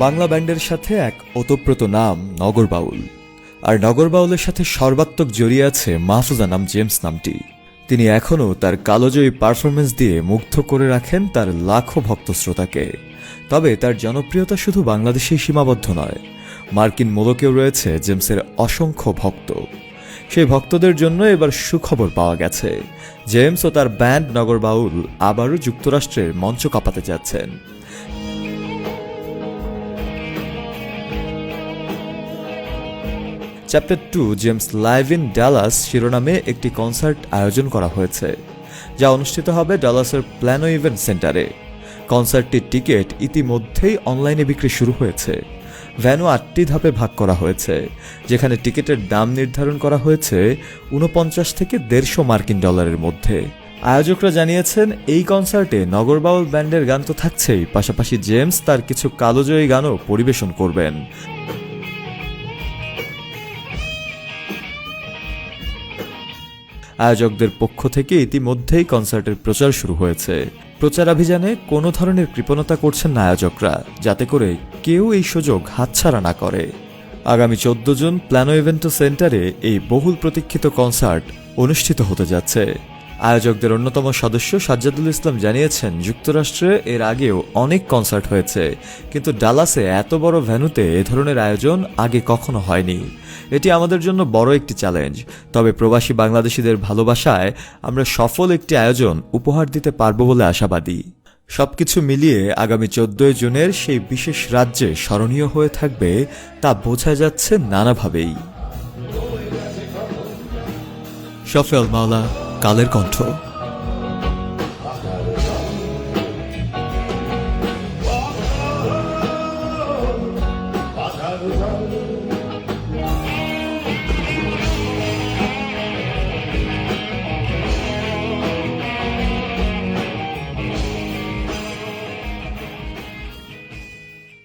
বাংলা ব্যান্ডের সাথে এক ওতপ্রোত নাম নগর বাউল। আর নগর বাউলের সাথে সর্বাত্মক জড়িয়ে আছে মাহফুজা নাম জেমস নামটি। তিনি এখনও তার কালোজয়ী পারফরমেন্স দিয়ে মুগ্ধ করে রাখেন তার লাখো ভক্ত শ্রোতাকে। তবে তার জনপ্রিয়তা শুধু বাংলাদেশেই সীমাবদ্ধ নয়, মার্কিন মোলকেও রয়েছে জেমসের অসংখ্য ভক্ত। সেই ভক্তদের জন্য এবার সুখবর পাওয়া গেছে, জেমস ও তার ব্যান্ড নগর বাউল আবারও যুক্তরাষ্ট্রের মঞ্চ কাঁপাতে যাচ্ছেন। Chapter 2 James live in Dallas শিরোনামে একটি কনসার্ট আয়োজন করা হয়েছে, যা অনুষ্ঠিত হবে ডালাসের প্ল্যানো ইভেন্ট সেন্টারে। কনসার্টটির টিকিট ইতিমধ্যেই অনলাইনে বিক্রি শুরু হয়েছে। ভ্যানু 8টি ধাপে ভাগ করা হয়েছে, যেখানে টিকিটের দাম নির্ধারণ করা হয়েছে 49 থেকে 150 মার্কিন ডলারের মধ্যে। আয়োজকরা জানিয়েছেন, এই কনসার্টে নগর বাউল ব্যান্ডের গান তো থাকছেই, পাশাপাশি জেমস তার কিছু কালোজয়ী গানও পরিবেশন করবেন। আয়োজকদের পক্ষ থেকে ইতিমধ্যেই কনসার্টের প্রচার শুরু হয়েছে। প্রচারাভিযানে কোনো ধরনের কৃপণতা করছেন না আয়োজকরা, যাতে করে কেউ এই সুযোগ হাতছাড়া না করে। আগামী 14 জুন প্ল্যানো ইভেন্ট সেন্টারে এই বহুল প্রতীক্ষিত কনসার্ট অনুষ্ঠিত হতে যাচ্ছে। আয়োজকদের অন্যতম সদস্য সাজ্জাদুল ইসলাম জানিয়েছেন, যুক্তরাষ্ট্রে এর আগেও অনেক কনসার্ট হয়েছে, কিন্তু ডালাসে এত বড় ভ্যানুতে এ ধরনের আয়োজন আগে কখনো হয়নি। এটি আমাদের জন্য বড় একটি চ্যালেঞ্জ, তবে প্রবাসী বাংলাদেশিদের ভালোবাসায় আমরা সফল একটি আয়োজন উপহার দিতে পারব বলে আশাবাদী। সবকিছু মিলিয়ে আগামী 14 জুনের সেই বিশেষ রাজ্যে স্মরণীয় হয়ে থাকবে, তা বোঝা যাচ্ছে নানাভাবেই। শফি আল মাওলা, কালের কণ্ঠ।